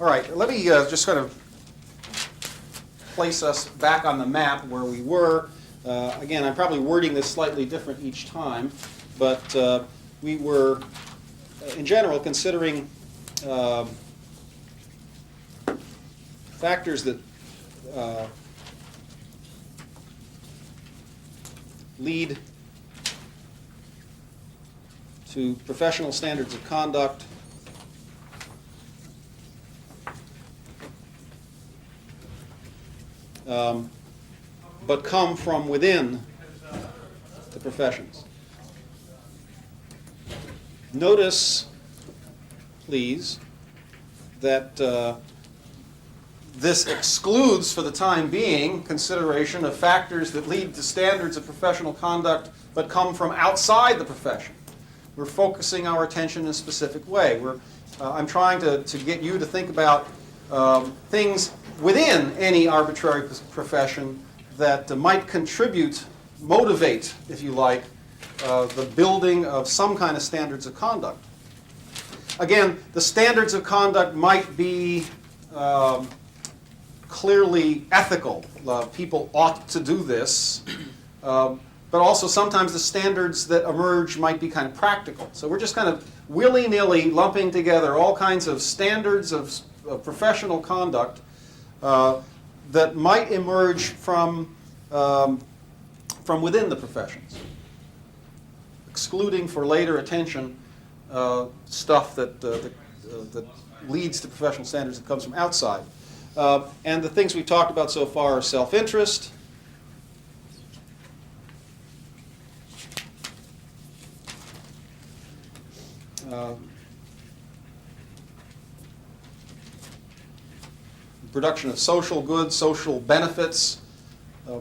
All right, let me just kind of place us back on the map where we were. Again, I'm probably wording this slightly different each time, but we were, in general, considering factors that lead to professional standards of conduct, but come from within the professions. Notice, please, that this excludes, for the time being, consideration of factors that lead to standards of professional conduct but come from outside the profession. We're focusing our attention in a specific way. I'm trying to get you to think about things within any arbitrary profession that might contribute, motivate, if you like, the building of some kind of standards of conduct. Again, the standards of conduct might be clearly ethical. People ought to do this. But also sometimes the standards that emerge might be kind of practical. So we're just kind of willy-nilly lumping together all kinds of standards of professional conduct that might emerge from within the professions, excluding for later attention stuff that leads to professional standards that comes from outside. And the things we've talked about so far are self-interest, production of social goods, social benefits.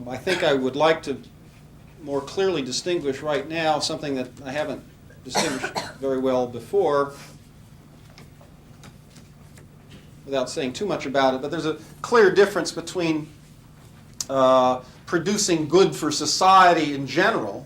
I think I would like to more clearly distinguish right now something that I haven't distinguished very well before, without saying too much about it, but there's a clear difference between producing good for society in general,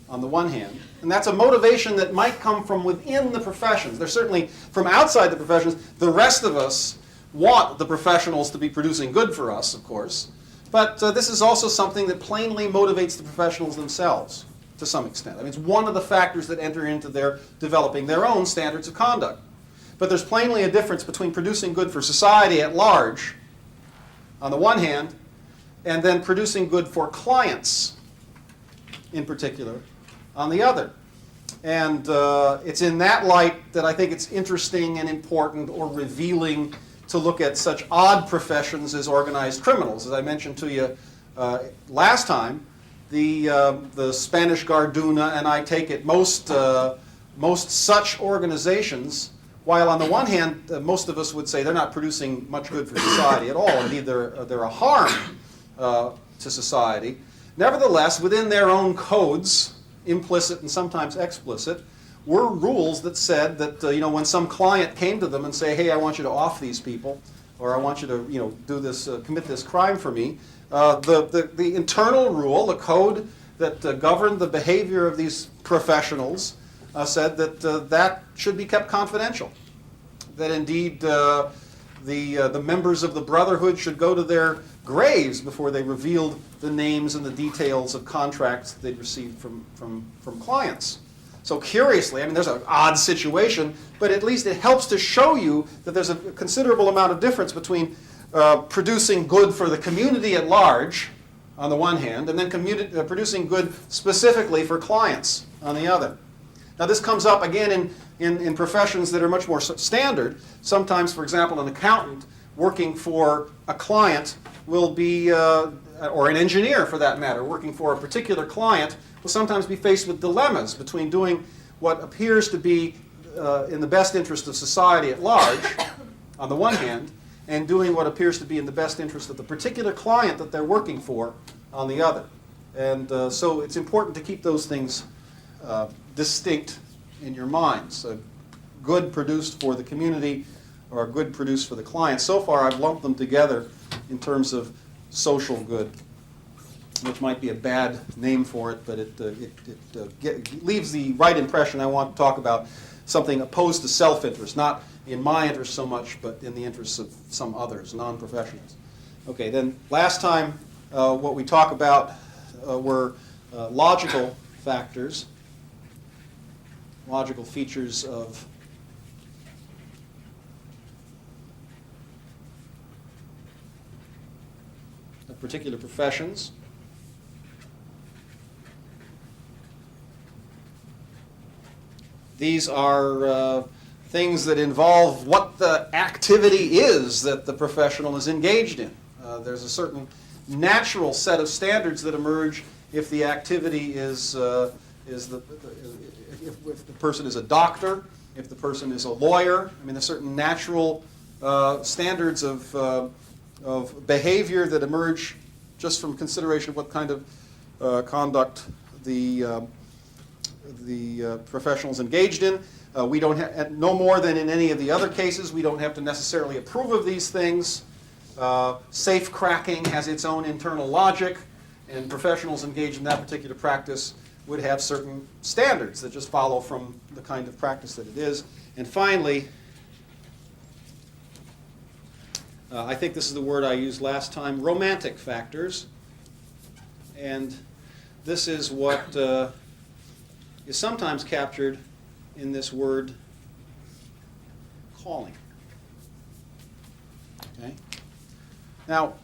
on the one hand, and that's a motivation that might come from within the professions. There's certainly from outside the professions. The rest of us want the professionals to be producing good for us, of course, but this is also something that plainly motivates the professionals themselves to some extent. I mean, it's one of the factors that enter into their developing their own standards of conduct. But there's plainly a difference between producing good for society at large, on the one hand, and then producing good for clients, in particular, on the other. And it's in that light that I think it's interesting and important or revealing to look at such odd professions as organized criminals. As I mentioned to you last time, the Spanish Garduna, and I take it most such organizations, while on the one hand, most of us would say they're not producing much good for society at all, indeed they're a harm to society. Nevertheless, within their own codes, implicit and sometimes explicit, were rules that said that when some client came to them and say, "Hey, I want you to off these people," or "I want you to do this, commit this crime for me," the internal rule, the code that governed the behavior of these professionals said that that should be kept confidential. That indeed the members of the Brotherhood should go to their graves before they revealed the names and the details of contracts they'd received from clients. So curiously, I mean, there's an odd situation, but at least it helps to show you that there's a considerable amount of difference between producing good for the community at large, on the one hand, and then producing good specifically for clients, on the other. Now this comes up again in professions that are much more standard. Sometimes, for example, an accountant working for a client will be, or an engineer for that matter, working for a particular client, will sometimes be faced with dilemmas between doing what appears to be in the best interest of society at large, on the one hand, and doing what appears to be in the best interest of the particular client that they're working for, on the other. And so it's important to keep those things distinct in your minds. Good produced for the community or good produced for the client. So far I've lumped them together in terms of social good, which might be a bad name for it, but it leaves the right impression. I want to talk about something opposed to self-interest, not in my interest so much, but in the interests of some others, non-professionals. Okay, then last time what we talked about were logical factors, logical features of particular professions. These are things that involve what the activity is that the professional is engaged in. There's a certain natural set of standards that emerge if the activity if the person is a doctor, if the person is a lawyer. I mean, there's certain natural standards of behavior that emerge just from consideration of what kind of conduct the professional is engaged in. We don't have, no more than in any of the other cases, we don't have to necessarily approve of these things. Safe cracking has its own internal logic, and professionals engaged in that particular practice would have certain standards that just follow from the kind of practice that it is. And finally, I think this is the word I used last time, romantic factors. And this is what is sometimes captured in this word calling. Okay? Now,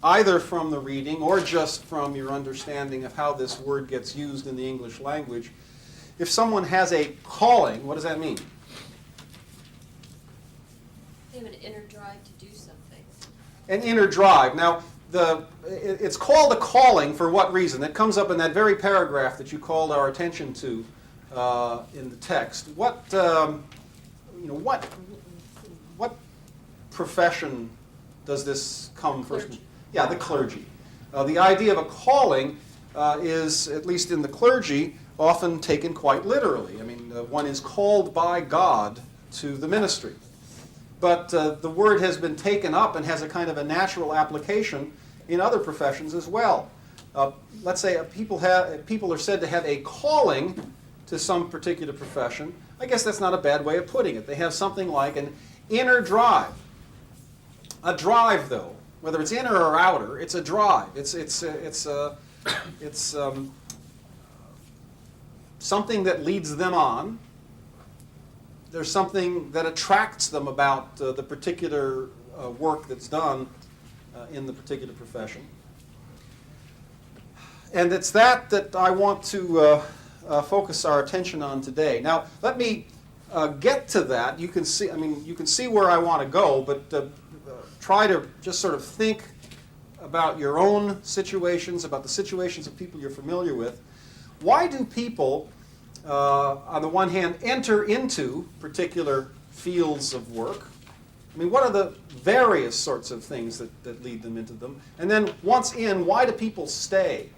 either from the reading or just from your understanding of how this word gets used in the English language, if someone has a calling, what does that mean? They have an inner drive to do something. An inner drive. Now, it's called a calling for what reason? It comes up in that very paragraph that you called our attention to in the text. What profession does this come first? Clergy. Yeah, the clergy. The idea of a calling is, at least in the clergy, often taken quite literally. I mean, one is called by God to the ministry. But the word has been taken up and has a kind of a natural application in other professions as well. Let's say people are said to have a calling to some particular profession. I guess that's not a bad way of putting it. They have something like an inner drive. A drive, though, whether it's inner or outer, it's a drive. It's something that leads them on. There's something that attracts them about the particular work that's done in the particular profession. And it's that I want to focus our attention on today. Now, let me get to that. You can see where I want to go, but try to just sort of think about your own situations, about the situations of people you're familiar with. Why do people, on the one hand, enter into particular fields of work? I mean, what are the various sorts of things that lead them into them? And then once in, why do people stay?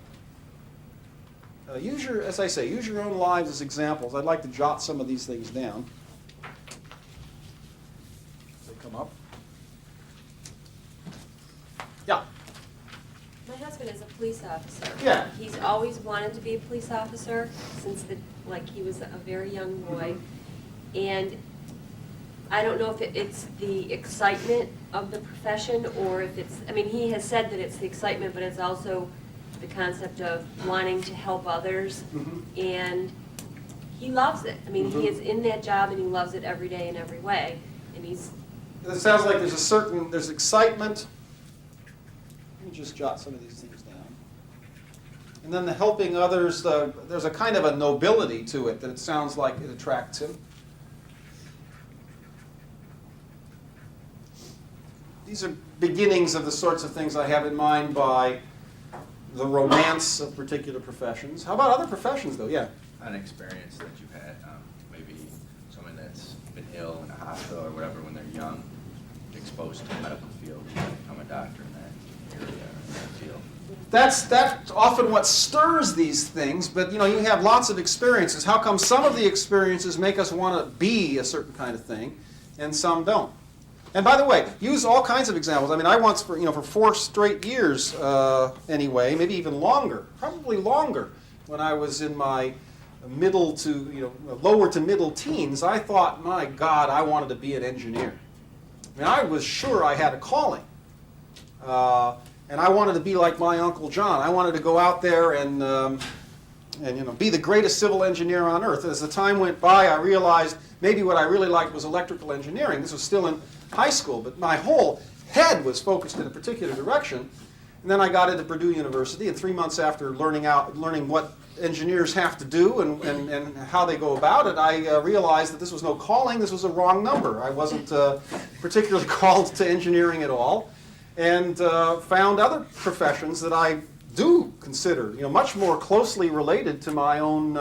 As I say, use your own lives as examples. I'd like to jot some of these things down. They come up. Yeah. My husband is a police officer. Yeah. He's always wanted to be a police officer since he was a very young boy. Mm-hmm. And I don't know if it's the excitement of the profession or if he has said that it's the excitement, but it's also the concept of wanting to help others. Mm-hmm. And he loves it. Mm-hmm. He is in that job and he loves it every day in every way. And It sounds like there's excitement. Let me just jot some of these things down. And then the helping others, there's a kind of a nobility to it that it sounds like it attracts him. These are beginnings of the sorts of things I have in mind by the romance of particular professions. How about other professions, though? Yeah. An experience that you've had, maybe someone that's been ill in a hospital or whatever when they're young, exposed to the medical field, become a doctor in that area or that field. That's often what stirs these things, but you have lots of experiences. How come some of the experiences make us want to be a certain kind of thing, and some don't? And by the way, use all kinds of examples. I once, for 4 straight years anyway, maybe even longer, probably longer, when I was in my middle to, lower to middle teens, I thought, my God, I wanted to be an engineer. I mean, I was sure I had a calling. And I wanted to be like my Uncle John. I wanted to go out there and be the greatest civil engineer on earth. As the time went by, I realized maybe what I really liked was electrical engineering. This was still in high school, but my whole head was focused in a particular direction. And then I got into Purdue University, and 3 months after learning what engineers have to do and how they go about it, I realized that this was no calling, this was a wrong number. I wasn't particularly called to engineering at all, and found other professions that I do consider, much more closely related to my own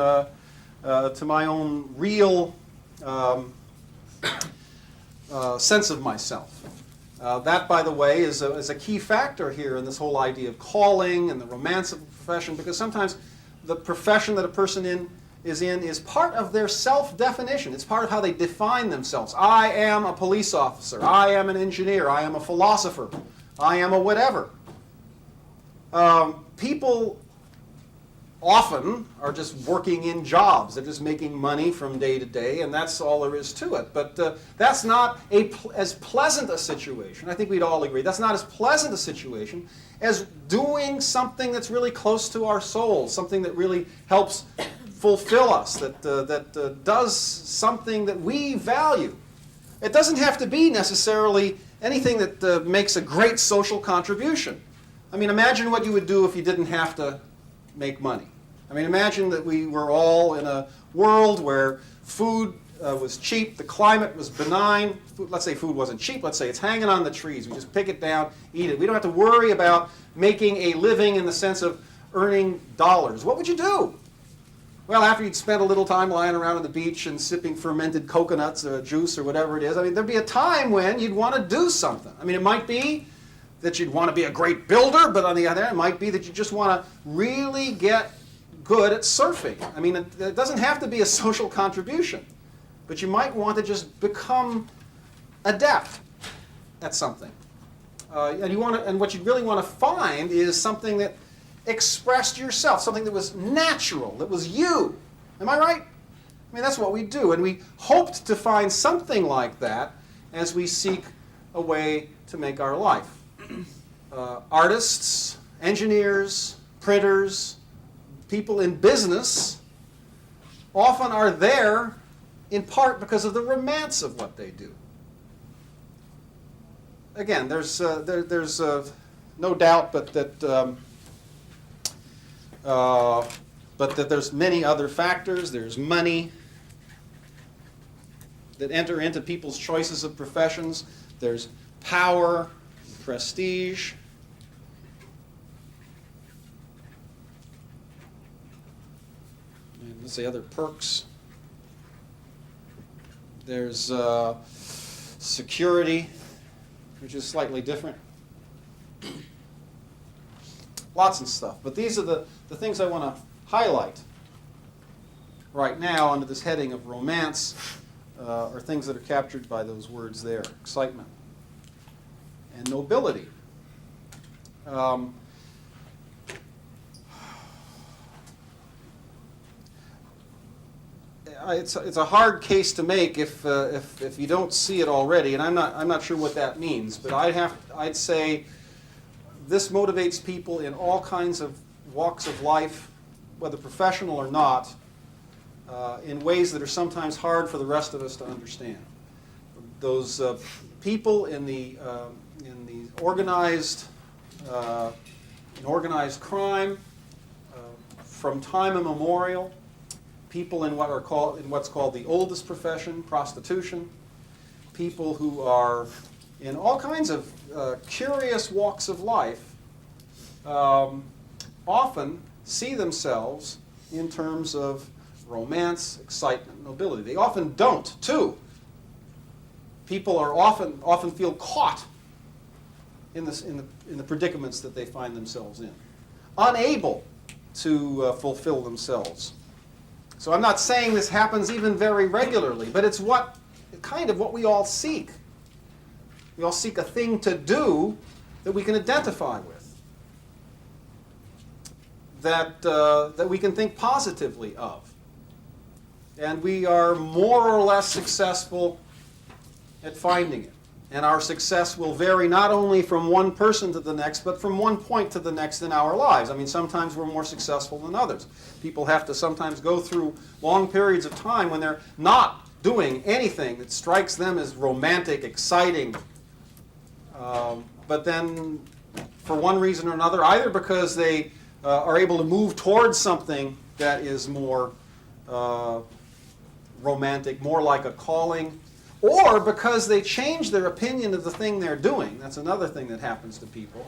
real sense of myself. That, by the way, is a key factor here in this whole idea of calling and the romance of the profession, because sometimes the profession that a person is part of their self-definition. It's part of how they define themselves. I am a police officer. I am an engineer. I am a philosopher. I am a whatever. People often are just working in jobs. They're just making money from day to day, and that's all there is to it. But that's not as pleasant a situation. I think we'd all agree. That's not as pleasant a situation as doing something that's really close to our souls, something that really helps fulfill us, that does something that we value. It doesn't have to be necessarily anything that makes a great social contribution. I mean, imagine what you would do if you didn't have to make money. I mean, imagine that we were all in a world where food was cheap, the climate was benign. Let's say food wasn't cheap, let's say it's hanging on the trees. We just pick it down, eat it. We don't have to worry about making a living in the sense of earning dollars. What would you do? Well, after you'd spent a little time lying around on the beach and sipping fermented coconuts or juice or whatever it is, I mean, there'd be a time when you'd want to do something. I mean, it might be that you'd want to be a great builder, but on the other hand, it might be that you just want to really get good at surfing. I mean, it doesn't have to be a social contribution, but you might want to just become adept at something. And what you really want to find is something that expressed yourself, something that was natural, that was you. Am I right? I mean, that's what we do, and we hoped to find something like that as we seek a way to make our life. Artists, engineers, printers, people in business often are there in part because of the romance of what they do. Again, there's no doubt but that there's many other factors. There's money that enter into people's choices of professions. There's power, prestige. And let's say other perks. There's security, which is slightly different. Lots of stuff. But these are the things I want to highlight right now under this heading of romance, are things that are captured by those words there: excitement and nobility. It's a hard case to make if you don't see it already, and I'm not sure what that means. But I'd say this motivates people in all kinds of walks of life, whether professional or not, in ways that are sometimes hard for the rest of us to understand. Those people in the organized crime, from time immemorial, people in what's called the oldest profession, prostitution, people who are in all kinds of curious walks of life, often see themselves in terms of romance, excitement, nobility. They often don't, too. People are often feel caught in the predicaments that they find themselves in, unable to fulfill themselves. So I'm not saying this happens even very regularly, but it's kind of what we all seek. We all seek a thing to do that we can identify with, that we can think positively of. and we are more or less successful at finding it. And our success will vary not only from one person to the next, but from one point to the next in our lives. I mean, sometimes we're more successful than others. People have to sometimes go through long periods of time when they're not doing anything that strikes them as romantic, exciting, but then for one reason or another, either because they are able to move towards something that is more romantic, more like a calling, or because they change their opinion of the thing they're doing. That's another thing that happens to people.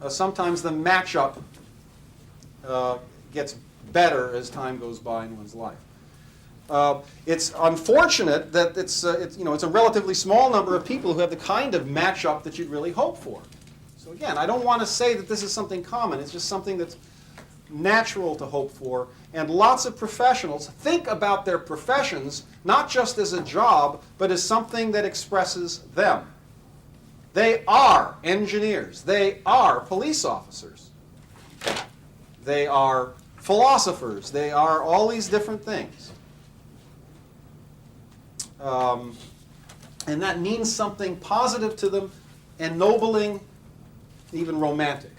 Sometimes the matchup gets better as time goes by in one's life. It's unfortunate that it's a relatively small number of people who have the kind of matchup that you'd really hope for. So again, I don't want to say that this is something common. It's just something that's natural to hope for. And lots of professionals think about their professions not just as a job, but as something that expresses them. They are engineers. They are police officers. They are philosophers. They are all these different things. And that means something positive to them, ennobling, even romantic.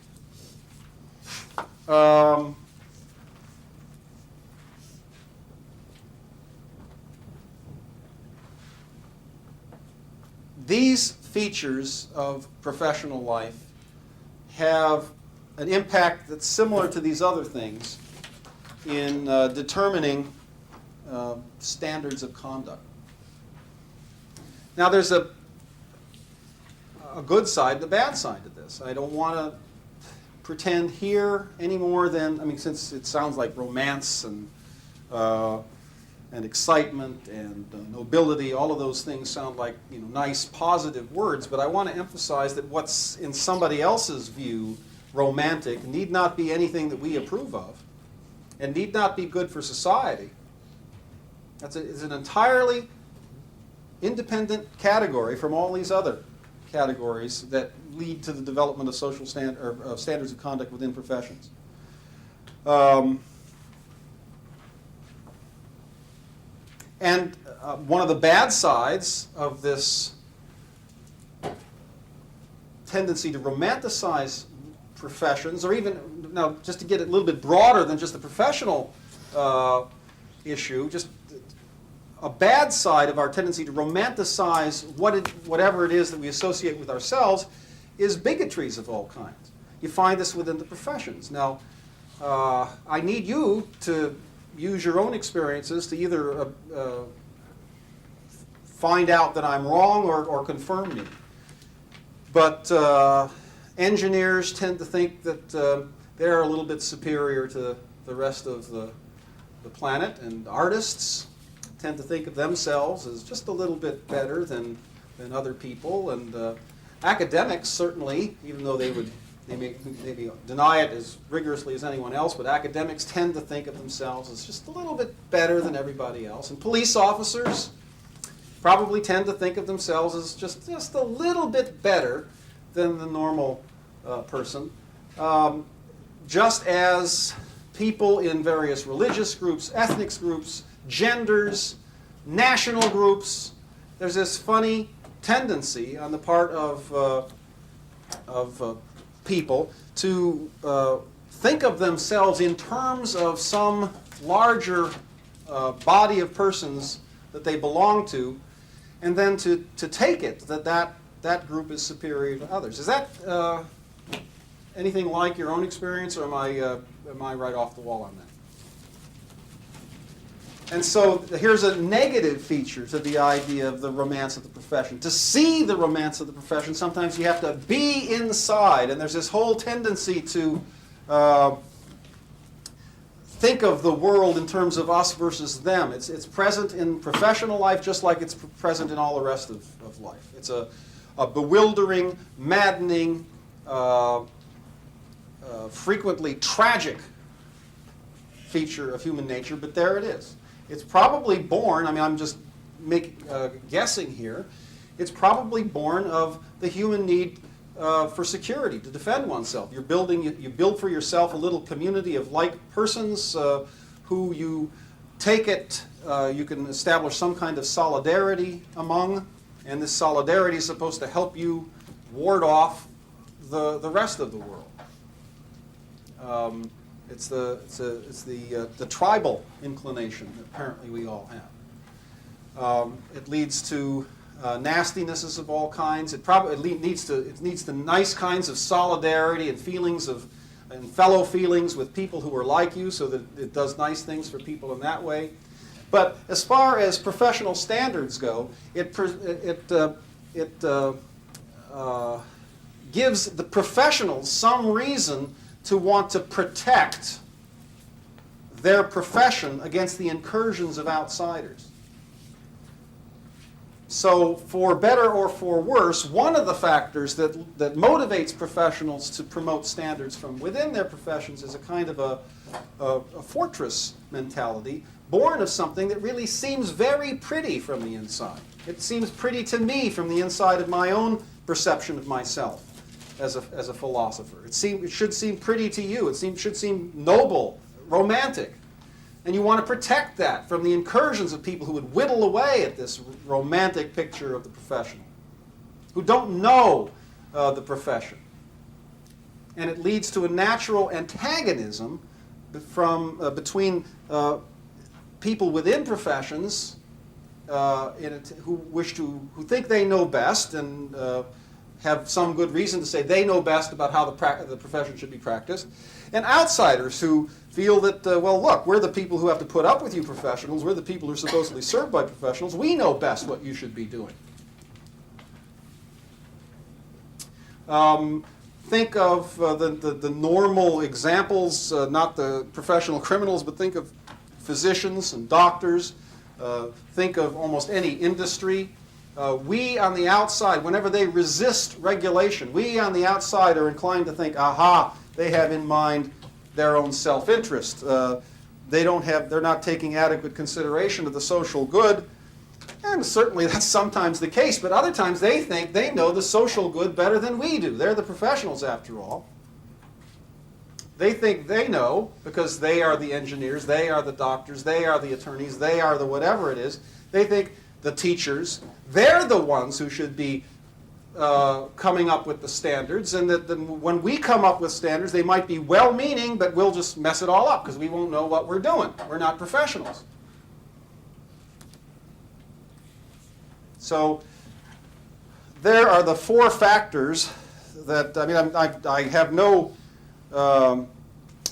These features of professional life have an impact that's similar to these other things in determining standards of conduct. Now, there's a good side and a bad side to this. I don't want to pretend here any more than, I mean, since it sounds like romance and excitement and nobility, all of those things sound like nice, positive words, but I want to emphasize that what's in somebody else's view romantic need not be anything that we approve of and need not be good for society. It's an entirely independent category from all these other categories that lead to the development of social standards of conduct within professions. And one of the bad sides of this tendency to romanticize professions, or even, now just to get it a little bit broader than just the professional issue, just a bad side of our tendency to romanticize whatever it is that we associate with ourselves is bigotries of all kinds. You find this within the professions. Now, I need you to use your own experiences to either find out that I'm wrong or confirm me. But engineers tend to think that they're a little bit superior to the rest of the planet, and artists tend to think of themselves as just a little bit better than other people, and academics certainly, even though they may deny it as rigorously as anyone else, but academics tend to think of themselves as just a little bit better than everybody else. And police officers probably tend to think of themselves as just a little bit better than the normal person. Just as people in various religious groups, ethnic groups, genders, national groups, there's this funny tendency on the part of people to think of themselves in terms of some larger body of persons that they belong to, and then to take it that group is superior to others. Is that anything like your own experience, or am I right off the wall on that? And so here's a negative feature to the idea of the romance of the profession. To see the romance of the profession, sometimes you have to be inside, and there's this whole tendency to think of the world in terms of us versus them. It's present in professional life just like it's present in all the rest of life. It's a bewildering, maddening, frequently tragic feature of human nature, but there it is. It's probably born, I mean, I'm just guessing here, it's probably born of the human need for security, to defend oneself. You build for yourself a little community of like persons who you take it, you can establish some kind of solidarity among, and this solidarity is supposed to help you ward off the rest of the world. It's the tribal inclination that apparently we all have. It leads to nastinesses of all kinds. It needs to nice kinds of solidarity and feelings and fellow feelings with people who are like you, so that it does nice things for people in that way. But as far as professional standards go, it gives the professionals some reason to want to protect their profession against the incursions of outsiders. So, for better or for worse, one of the factors that motivates professionals to promote standards from within their professions is a kind of a fortress mentality, born of something that really seems very pretty from the inside. It seems pretty to me from the inside of my own perception of myself as a philosopher. It should seem pretty to you. It should seem noble, romantic. And you want to protect that from the incursions of people who would whittle away at this romantic picture of the professional, who don't know the profession. And it leads to a natural antagonism between people within professions who think they know best and have some good reason to say they know best about how the profession should be practiced, and outsiders who feel that, well, look, we're the people who have to put up with you professionals, we're the people who are supposedly served by professionals, we know best what you should be doing. Think of the normal examples, not the professional criminals, but think of physicians and doctors. Think of almost any industry. We on the outside, whenever they resist regulation, we on the outside are inclined to think, aha, they have in mind their own self-interest. They're not taking adequate consideration of the social good. And certainly that's sometimes the case, but other times they think they know the social good better than we do. They're the professionals after all. They think they know because they are the engineers, they are the doctors, they are the attorneys, they are the whatever it is. They think the teachers, they're the ones who should be coming up with the standards, and that when we come up with standards, they might be well-meaning, but we'll just mess it all up because we won't know what we're doing. We're not professionals. So there are the four factors that, I mean, I have no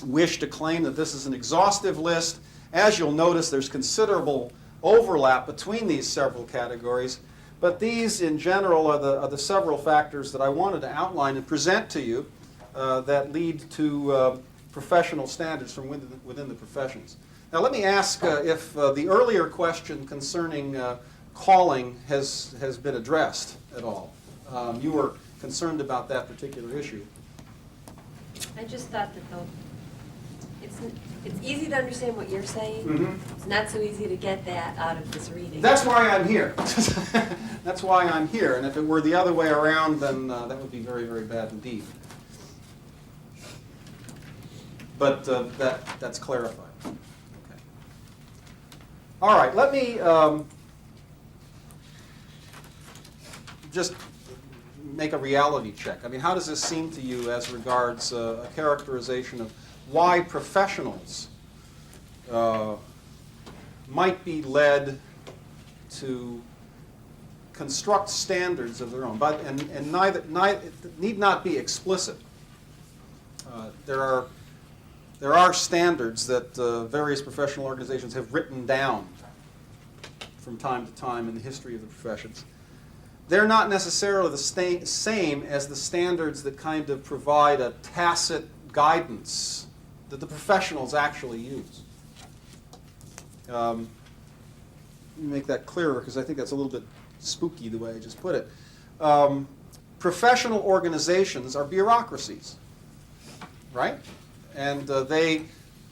wish to claim that this is an exhaustive list. As you'll notice, there's considerable overlap between these several categories, but these in general are the several factors that I wanted to outline and present to you that lead to professional standards from within the professions. Now let me ask if the earlier question concerning calling has been addressed at all. You were concerned about that particular issue. I just thought that it's easy to understand what you're saying. Mm-hmm. It's not so easy to get that out of this reading. That's why I'm here. That's why I'm here. And if it were the other way around, then that would be very, very bad indeed. But that's clarified. Okay. All right, let me just make a reality check. I mean, how does this seem to you as regards a characterization of why professionals might be led to construct standards of their own, and it need not be explicit. There are standards that various professional organizations have written down from time to time in the history of the professions. They're not necessarily the same as the standards that kind of provide a tacit guidance that the professionals actually use. Let me make that clearer because I think that's a little bit spooky the way I just put it. Professional organizations are bureaucracies, right? And they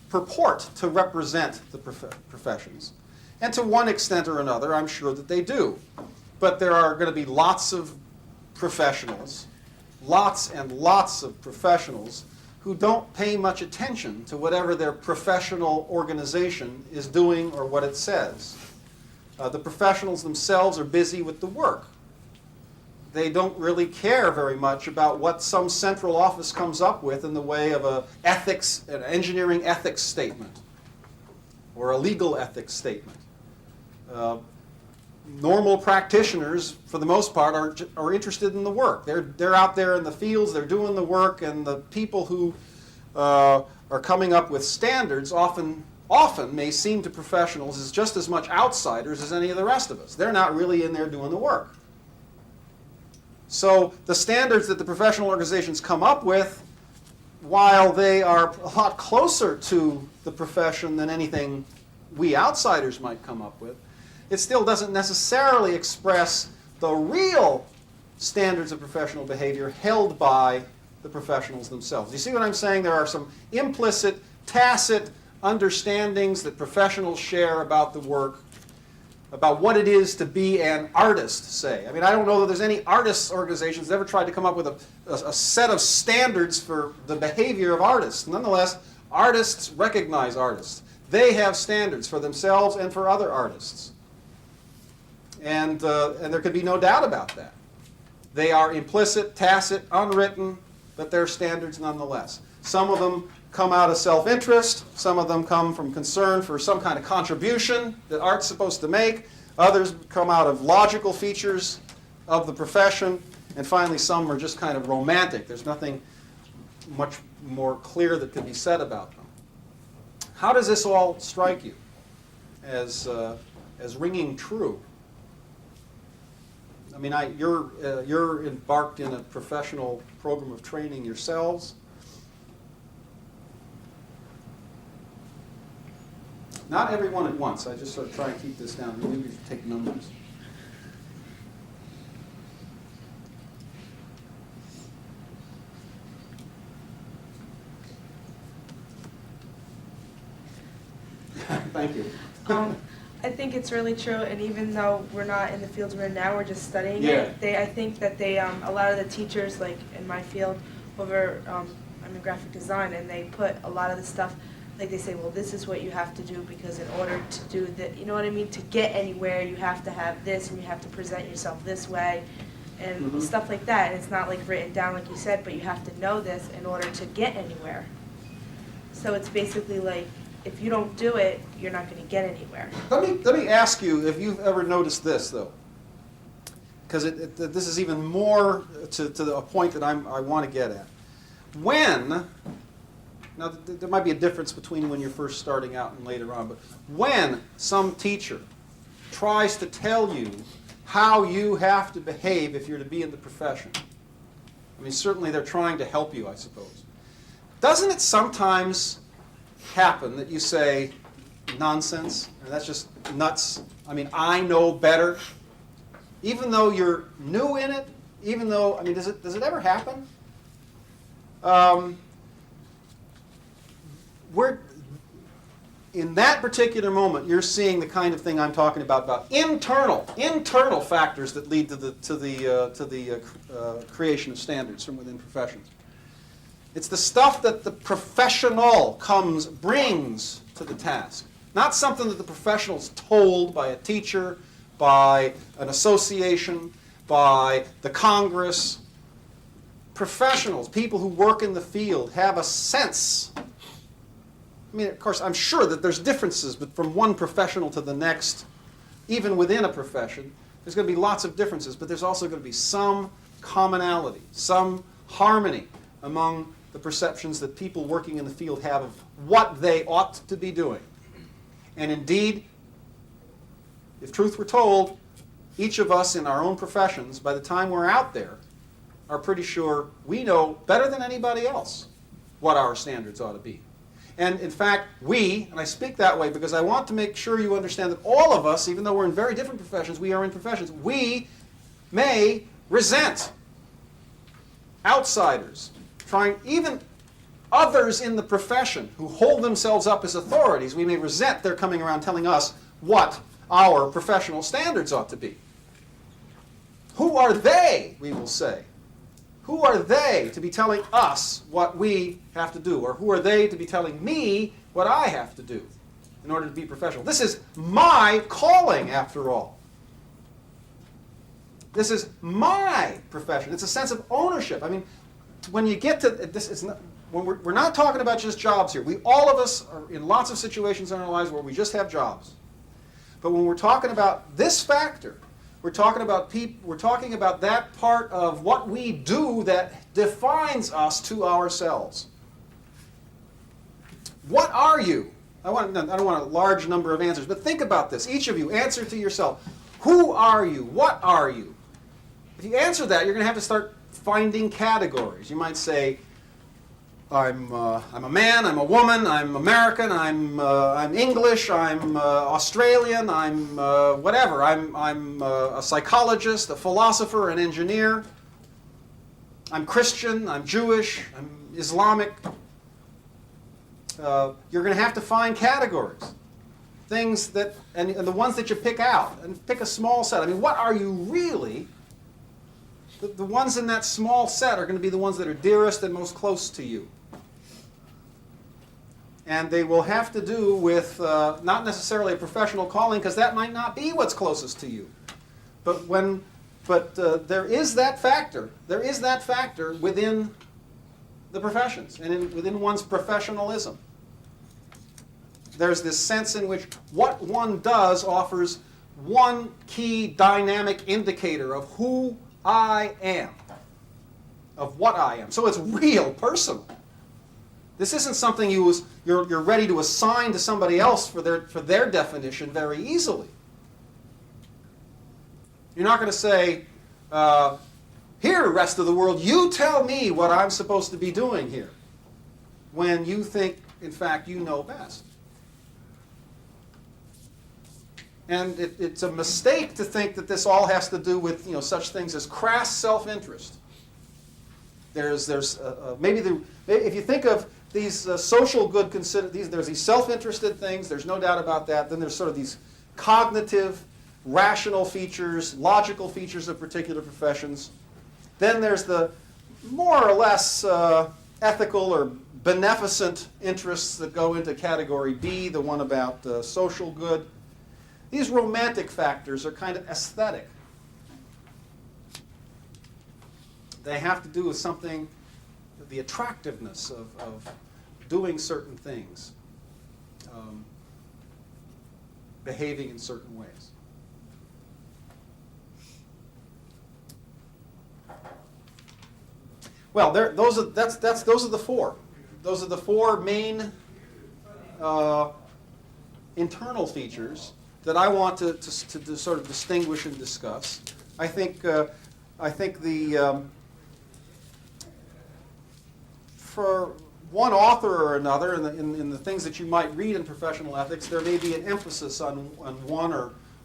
purport to represent the professions. And to one extent or another, I'm sure that they do. But there are going to be lots of professionals, lots and lots of professionals who don't pay much attention to whatever their professional organization is doing or what it says. The professionals themselves are busy with the work. They don't really care very much about what some central office comes up with in the way of an engineering ethics statement or a legal ethics statement. Normal practitioners, for the most part, are interested in the work. They're out there in the fields, they're doing the work, and the people who are coming up with standards often may seem to professionals as just as much outsiders as any of the rest of us. They're not really in there doing the work. So the standards that the professional organizations come up with, while they are a lot closer to the profession than anything we outsiders might come up with, it still doesn't necessarily express the real standards of professional behavior held by the professionals themselves. You see what I'm saying? There are some implicit, tacit understandings that professionals share about the work, about what it is to be an artist, say. I mean, I don't know that there's any artists' organizations that ever tried to come up with a set of standards for the behavior of artists. Nonetheless, artists recognize artists. They have standards for themselves and for other artists. And there could be no doubt about that. They are implicit, tacit, unwritten, but they're standards nonetheless. Some of them come out of self-interest. Some of them come from concern for some kind of contribution that art's supposed to make. Others come out of logical features of the profession. And finally, some are just kind of romantic. There's nothing much more clear that could be said about them. How does this all strike you as ringing true? I mean, you're embarked in a professional program of training yourselves. Not everyone at once. I just sort of try and keep this down. Maybe we should take numbers. Thank you. I think it's really true, and even though we're not in the fields we're in now, we're just studying Yeah. it. I think that a lot of the teachers, like in my field, I'm in graphic design, and they put a lot of the stuff, like they say, well, this is what you have to do because in order to do that, you know what I mean? To get anywhere, you have to have this, and you have to present yourself this way, and stuff like that. And it's not like written down, like you said, but you have to know this in order to get anywhere. So it's basically like, if you don't do it, you're not going to get anywhere. Let me ask you if you've ever noticed this, though, because this is even more to a point that I want to get at. Now there might be a difference between when you're first starting out and later on, but when some teacher tries to tell you how you have to behave if you're to be in the profession, I mean, certainly they're trying to help you, I suppose. Doesn't it sometimes happen that you say, nonsense, and that's just nuts? I mean, I know better. Even though you're new in it, even though, I mean, does it ever happen? In that particular moment, you're seeing the kind of thing I'm talking about internal factors that lead to the creation of standards from within professions. It's the stuff that the professional brings to the task, not something that the professional's told by a teacher, by an association, by the Congress. Professionals, people who work in the field, have a sense. I mean, of course, I'm sure that there's differences, but from one professional to the next, even within a profession, there's going to be lots of differences, but there's also going to be some commonality, some harmony among the perceptions that people working in the field have of what they ought to be doing. And indeed, if truth were told, each of us in our own professions, by the time we're out there, are pretty sure we know better than anybody else what our standards ought to be. And in fact, and I speak that way because I want to make sure you understand that all of us, even though we're in very different professions, we are in professions, we may resent outsiders, even others in the profession who hold themselves up as authorities. We may resent their coming around telling us what our professional standards ought to be. Who are they, we will say, Who are they to be telling us what we have to do? Or who are they to be telling me what I have to do in order to be professional? This is my calling, after all. This is my profession. It's a sense of ownership. I mean, when you get to this, it's not, when we're not talking about just jobs here. All of us are in lots of situations in our lives where we just have jobs. But when we're talking about this factor, we're talking about that part of what we do that defines us to ourselves. What are you? I don't want a large number of answers, but think about this. Each of you, answer to yourself. Who are you? What are you? If you answer that, you're going to have to start finding categories. You might say, I'm a man, I'm a woman, I'm American, I'm English, I'm Australian, I'm whatever. I'm a psychologist, a philosopher, an engineer. I'm Christian, I'm Jewish, I'm Islamic. You're going to have to find categories. Things that, and the ones that you pick out, and pick a small set. I mean, what are you really? The ones in that small set are going to be the ones that are dearest and most close to you. And they will have to do with not necessarily a professional calling, because that might not be what's closest to you. But there is that factor. There is that factor within the professions and within one's professionalism. There's this sense in which what one does offers one key dynamic indicator of who I am, of what I am. So it's real personal. This isn't something you're ready to assign to somebody else for their definition very easily. You're not going to say, here, rest of the world, you tell me what I'm supposed to be doing here, when you think, in fact, you know best. And it's a mistake to think that this all has to do with such things as crass self-interest. There's maybe if you think of these social good there's these self-interested things. There's no doubt about that. Then there's sort of these cognitive, rational features, logical features of particular professions. Then there's the more or less ethical or beneficent interests that go into category B, the one about social good. These romantic factors are kind of aesthetic. They have to do with something, the attractiveness of doing certain things, behaving in certain ways. Well, those are the four. Those are the four main internal features that I want to sort of distinguish and discuss. I think for one author or another, in the things that you might read in professional ethics, there may be an emphasis on one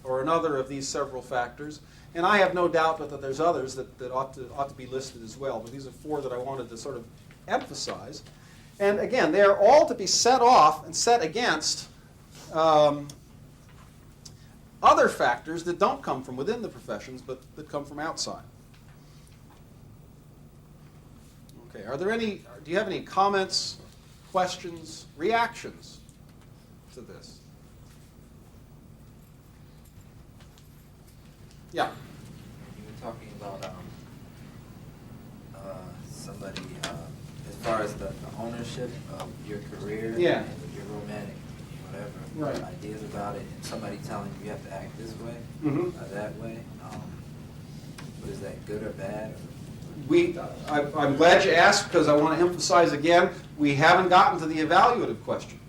or another of these several factors. And I have no doubt that there's others that ought to be listed as well. But these are four that I wanted to sort of emphasize. And again, they are all to be set off and set against other factors that don't come from within the professions, but that come from outside. Okay, do you have any comments, questions, reactions to this? Yeah. You were talking about somebody, as far as the ownership of your career, Yeah. and your romantic, whatever, Right. ideas about it, and somebody telling you have to act this way, Mm-hmm. or that way. But is that good or bad? I'm glad you asked, because I want to emphasize again, we haven't gotten to the evaluative question.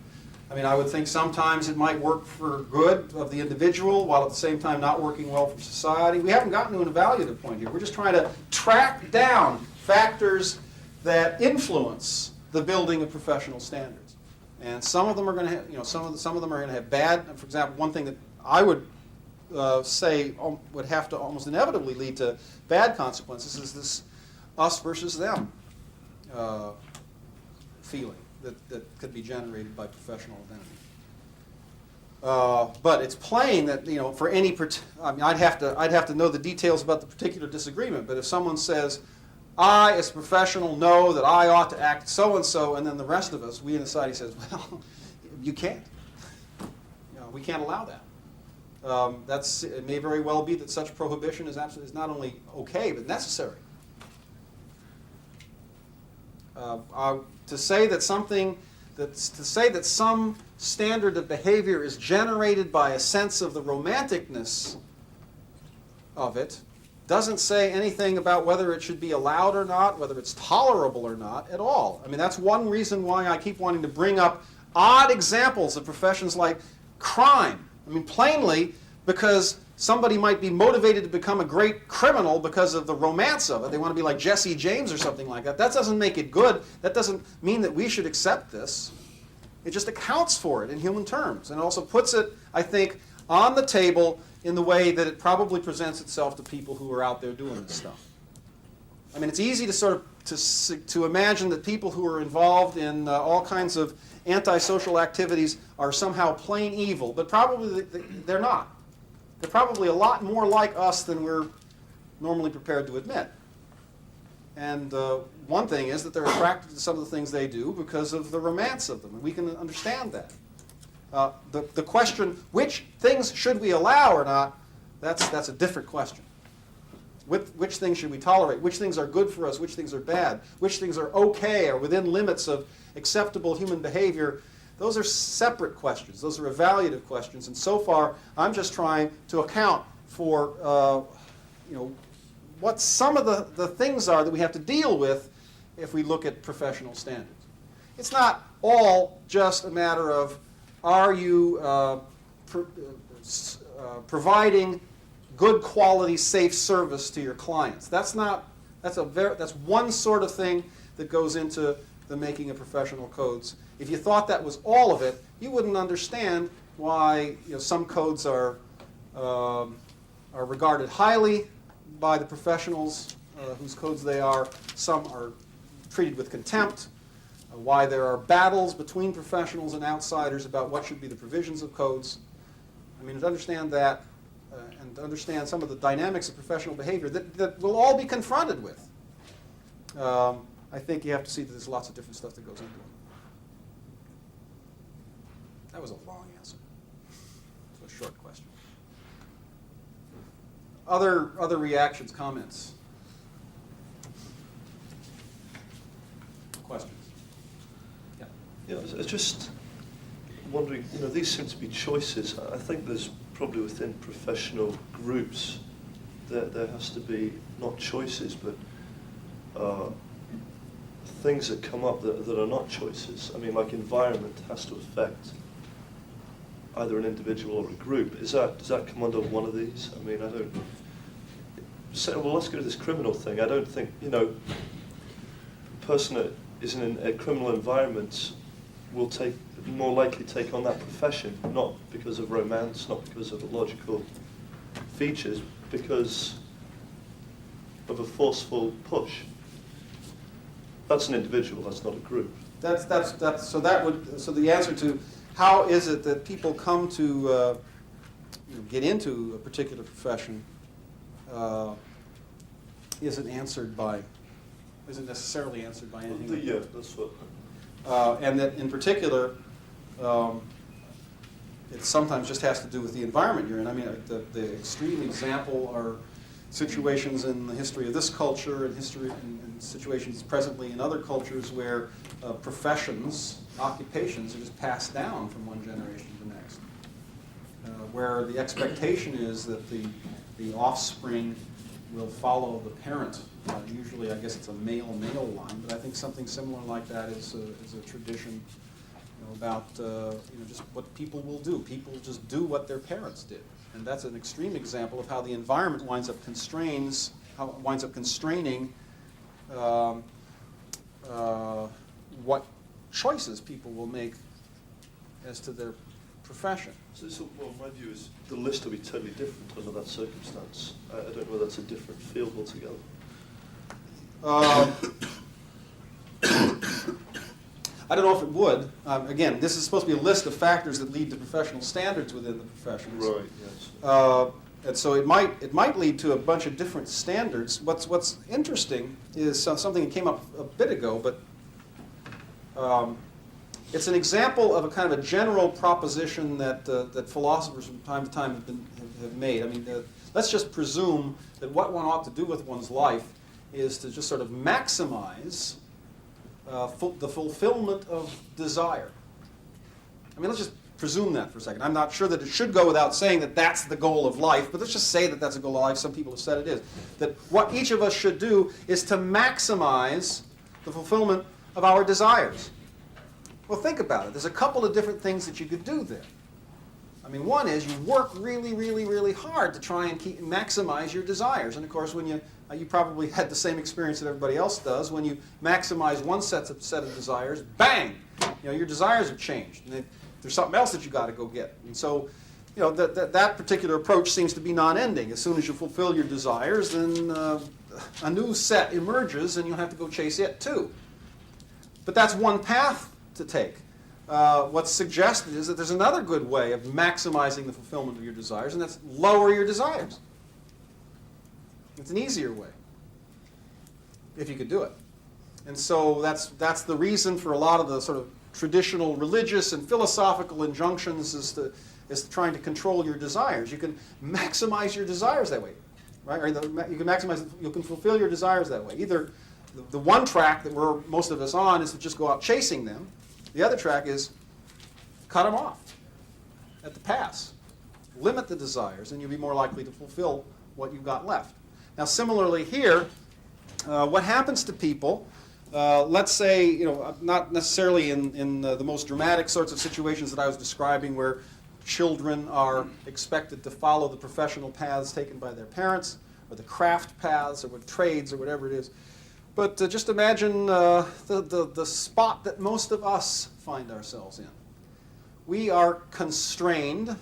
I mean, I would think sometimes it might work for good of the individual, while at the same time not working well for society. We haven't gotten to an evaluative point here. We're just trying to track down factors that influence the building of professional standards. And some of them are going to have, some of them are going to have bad. For example, one thing that I would say would have to almost inevitably lead to bad consequences is this us versus them feeling that could be generated by professional identity. But it's plain that for any, I mean, I'd have to know the details about the particular disagreement. But if someone says, I, as a professional, know that I ought to act so-and-so, and then the rest of us, we in society says, well, you can't. We can't allow that. It may very well be that such prohibition is not only okay, but necessary. To say that some standard of behavior is generated by a sense of the romanticness of it doesn't say anything about whether it should be allowed or not, whether it's tolerable or not at all. I mean, that's one reason why I keep wanting to bring up odd examples of professions like crime. I mean, plainly, because somebody might be motivated to become a great criminal because of the romance of it. They want to be like Jesse James or something like that. That doesn't make it good. That doesn't mean that we should accept this. It just accounts for it in human terms, and also puts it, I think, on the table in the way that it probably presents itself to people who are out there doing this stuff. I mean, it's easy to sort of to imagine that people who are involved in all kinds of antisocial activities are somehow plain evil, but probably they're not. They're probably a lot more like us than we're normally prepared to admit. And one thing is that they're attracted to some of the things they do because of the romance of them, and we can understand that. The question, which things should we allow or not, that's a different question. Which things should we tolerate? Which things are good for us? Which things are bad? Which things are okay or within limits of acceptable human behavior? Those are separate questions. Those are evaluative questions. And so far, I'm just trying to account for what some of the things are that we have to deal with if we look at professional standards. It's not all just a matter of, are you providing good quality, safe service to your clients? That's one sort of thing that goes into the making of professional codes. If you thought that was all of it, you wouldn't understand why some codes are regarded highly by the professionals whose codes they are. Some are treated with contempt. Why there are battles between professionals and outsiders about what should be the provisions of codes. I mean, to understand that and to understand some of the dynamics of professional behavior that we'll all be confronted with, I think you have to see that there's lots of different stuff that goes into it. That was a long answer to a short question. Other reactions, comments, questions? Yeah. Yeah, I was just wondering, these seem to be choices. I think there's probably within professional groups there has to be not choices, but things that come up that are not choices. I mean, like environment has to affect either an individual or a group. Does that come under one of these? I mean, I don't say, well, let's go to this criminal thing. I don't think, a person that is in a criminal environment will more likely take on that profession, not because of romance, not because of logical features, because of a forceful push. That's an individual, that's not a group. So the answer to how is it that people come to get into a particular profession isn't necessarily answered by anything. Yeah, that's what. And that in particular, it sometimes just has to do with the environment you're in. I mean, the extreme example are situations in the history of this culture and situations presently in other cultures where professions, occupations are just passed down from one generation to the next, where the expectation is that the offspring will follow the parent. Usually, I guess it's a male-male line, but I think something similar like that is a tradition about just what people will do. People just do what their parents did. And that's an extreme example of how the environment winds up constraining what choices people will make as to their profession. So my view is the list will be totally different under that circumstance. I don't know whether that's a different field altogether. I don't know if it would. Again, this is supposed to be a list of factors that lead to professional standards within the professions. Right, yes. And so it might lead to a bunch of different standards. What's interesting is something that came up a bit ago, but it's an example of a kind of a general proposition that that philosophers from time to time have made. I mean, let's just presume that what one ought to do with one's life is to just sort of maximize the fulfillment of desire. I mean, let's just presume that for a second. I'm not sure that it should go without saying that that's the goal of life, but let's just say that that's a goal of life. Some people have said it is. That what each of us should do is to maximize the fulfillment of our desires. Well, think about it. There's a couple of different things that you could do there. I mean, one is you work really, really, really hard to try and maximize your desires. And of course, when you probably had the same experience that everybody else does. When you maximize one set of desires, bang! Your desires have changed. And there's something else that you got to go get. And so, that particular approach seems to be non-ending. As soon as you fulfill your desires, then a new set emerges, and you'll have to go chase it too. But that's one path to take. What's suggested is that there's another good way of maximizing the fulfillment of your desires, and that's lower your desires. It's an easier way, if you could do it. And so that's the reason for a lot of the sort of traditional religious and philosophical injunctions is trying to control your desires. You can maximize your desires that way, right? Or you can fulfill your desires that way. Either the one track that we're most of us on is to just go out chasing them. The other track is cut them off at the pass. Limit the desires, and you'll be more likely to fulfill what you've got left. Now, similarly here, what happens to people, let's say, not necessarily in the most dramatic sorts of situations that I was describing where children are expected to follow the professional paths taken by their parents, or the craft paths, or with trades, or whatever it is. But just imagine the spot that most of us find ourselves in. We are constrained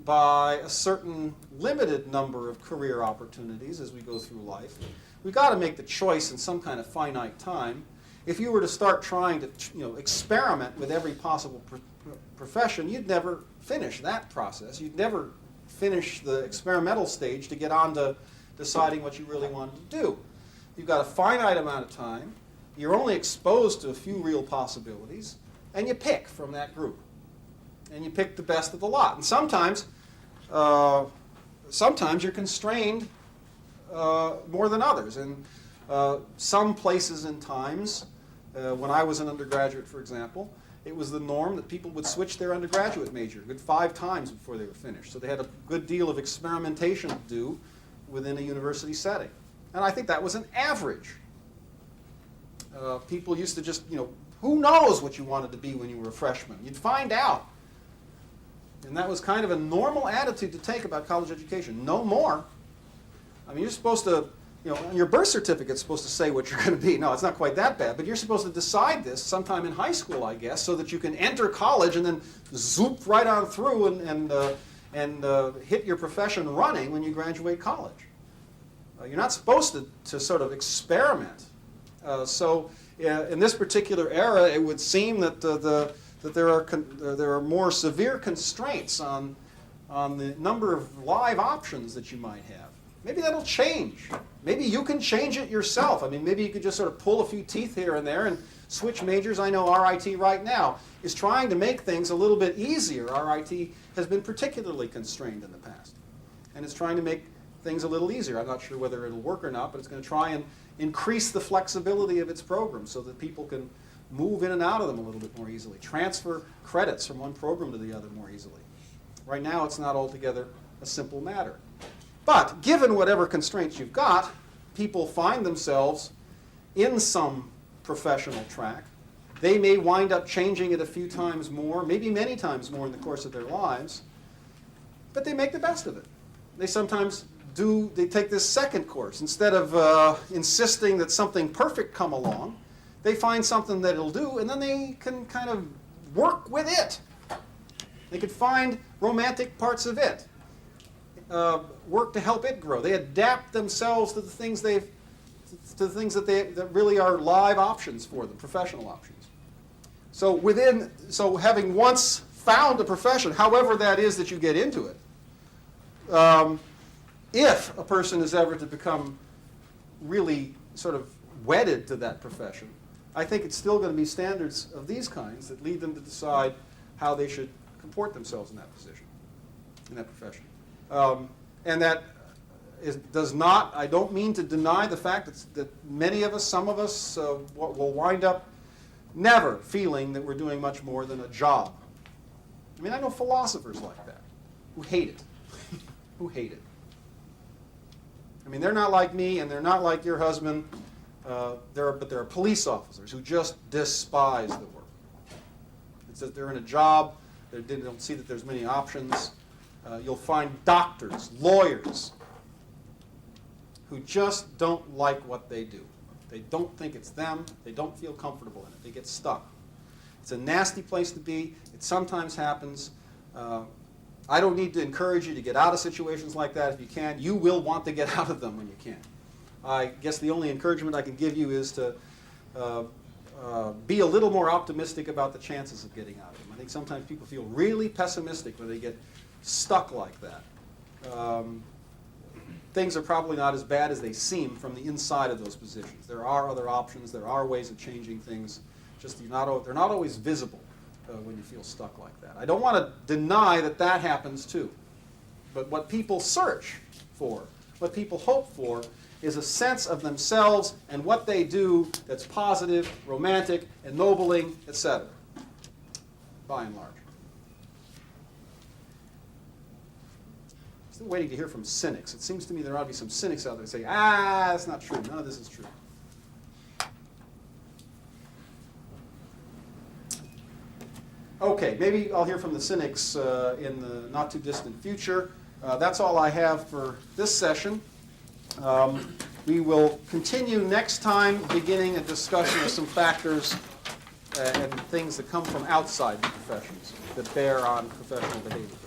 by a certain limited number of career opportunities as we go through life. We've got to make the choice in some kind of finite time. If you were to start trying to experiment with every possible profession, you'd never finish that process. You'd never finish the experimental stage to get on to deciding what you really wanted to do. You've got a finite amount of time. You're only exposed to a few real possibilities, and you pick from that group. And you pick the best of the lot. And sometimes you're constrained more than others. And some places and times, when I was an undergraduate, for example, it was the norm that people would switch their undergraduate major a good 5 times before they were finished. So they had a good deal of experimentation to do within a university setting. And I think that was an average. People used to just, who knows what you wanted to be when you were a freshman? You'd find out. And that was kind of a normal attitude to take about college education. No more. I mean, you're supposed to, on your birth certificate, it's supposed to say what you're going to be. No, it's not quite that bad. But you're supposed to decide this sometime in high school, I guess, so that you can enter college and then zoop right on through and hit your profession running when you graduate college. You're not supposed to sort of experiment. So in this particular era, it would seem that that there are more severe constraints on the number of live options that you might have. Maybe that'll change. Maybe you can change it yourself. I mean, maybe you could just sort of pull a few teeth here and there and switch majors. I know RIT right now is trying to make things a little bit easier. RIT has been particularly constrained in the past, and it's trying to make things a little easier. I'm not sure whether it'll work or not, but it's going to try and increase the flexibility of its program so that people can move in and out of them a little bit more easily, transfer credits from one program to the other more easily. Right now, it's not altogether a simple matter. But given whatever constraints you've got, people find themselves in some professional track. They may wind up changing it a few times more, maybe many times more in the course of their lives, but they make the best of it. They sometimes they take this second course. Instead of insisting that something perfect come along, they find something that it'll do, and then they can kind of work with it. They could find romantic parts of it, work to help it grow. They adapt themselves to the things that really are live options for them, professional options. So having once found a profession, however that is that you get into it, if a person is ever to become really sort of wedded to that profession, I think it's still going to be standards of these kinds that lead them to decide how they should comport themselves in that position, in that profession. And that does not, I don't mean to deny the fact that many of us, some of us, will wind up never feeling that we're doing much more than a job. I mean, I know philosophers like that who hate it, who hate it. I mean, they're not like me, and they're not like your husband, but there are police officers who just despise the work. It's that they're in a job, they don't see that there's many options. You'll find doctors, lawyers, who just don't like what they do. They don't think it's them. They don't feel comfortable in it. They get stuck. It's a nasty place to be. It sometimes happens. I don't need to encourage you to get out of situations like that if you can. You will want to get out of them when you can. I guess the only encouragement I can give you is to be a little more optimistic about the chances of getting out of them. I think sometimes people feel really pessimistic when they get stuck like that. Things are probably not as bad as they seem from the inside of those positions. There are other options. There are ways of changing things. Just they're not always visible when you feel stuck like that. I don't want to deny that that happens too. But what people search for, what people hope for, is a sense of themselves and what they do that's positive, romantic, ennobling, etc., by and large. Still waiting to hear from cynics. It seems to me there ought to be some cynics out there that say, that's not true. None of this is true. Okay, maybe I'll hear from the cynics in the not-too-distant future. That's all I have for this session. We will continue next time, beginning a discussion of some factors and things that come from outside the professions that bear on professional behavior.